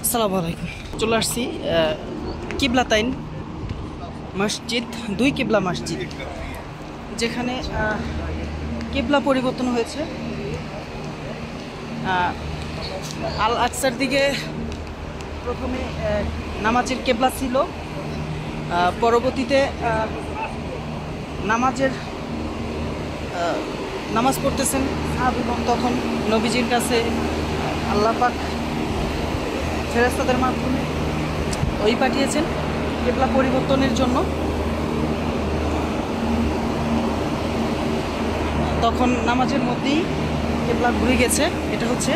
আসসালামু আলাইকুম। চলে আসছি কিবলাতাইন মসজিদ, দুই কিবলা মসজিদ, যেখানে কিবলা পরিবর্তন হয়েছে। আল আকসার দিকে প্রথমে নামাজের কিবলা ছিল, পরবর্তীতে নামাজ পড়তেছেন সাহাবীগণ, তখন নবীজির কাছে আল্লাহ পাক ফেরেশতাদের মাধ্যমে ওই পাঠিয়েছেন কিবলা পরিবর্তনের জন্য। তখন নামাজের মধ্যেই কিবলা ঘুরে গেছে। এটা হচ্ছে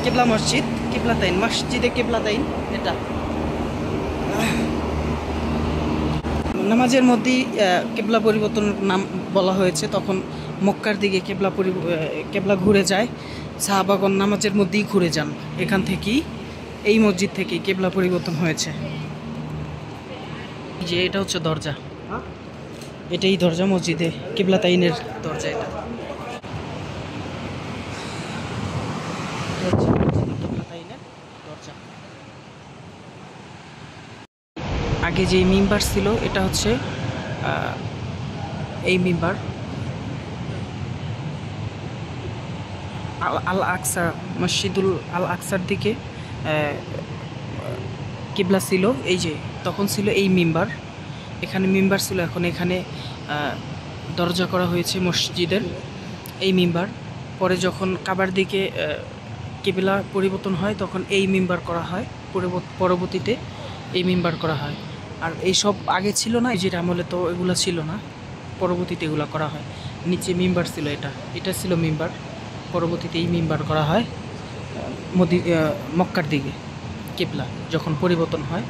কিবলা মসজিদ, কিবলাতাইন মসজিদে কিবলাতাইন। এটা নামাজের মধ্যেই কিবলা পরিবর্তনের নাম বলা হয়েছে। তখন মক্কার দিকে কিবলা ঘুরে যায়, সাহাবাগণ নামাজের মধ্যেই ঘুরে যান। এখান থেকেই, এই মসজিদ থেকেই কিবলা পরিবর্তন হয়েছে। যে এটা হচ্ছে দরজা, এটাই দরজা মসজিদে কিবলাতাইনের দরজা। এটা হচ্ছে মসজিদে কিবলাতাইনের দরজা। আগে যে মিম্বার ছিল, এটা হচ্ছে এই মিম্বার। আল আকসা, মসজিদুল আল আকসার দিকে কিবলা ছিল। এই যে তখন ছিল এই মিম্বার, এখানে মিম্বার ছিল, এখন এখানে দরজা করা হয়েছে মসজিদের, এই মিম্বার। পরে যখন কাবার দিকে কিবলা পরিবর্তন হয়, তখন এই মিম্বার করা হয়, পরবর্তীতে এই মিম্বার করা হয়। আর এই সব আগে ছিল না, যেটা আমলে তো এগুলো ছিল না, পরবর্তীতে এগুলো করা হয়। নিচে মিম্বার ছিল, এটা ছিল মিম্বার, পরবর্তীতে এই মিম্বার করা হয় মক্কার দিকে কিবলা যখন পরিবর্তন হয়।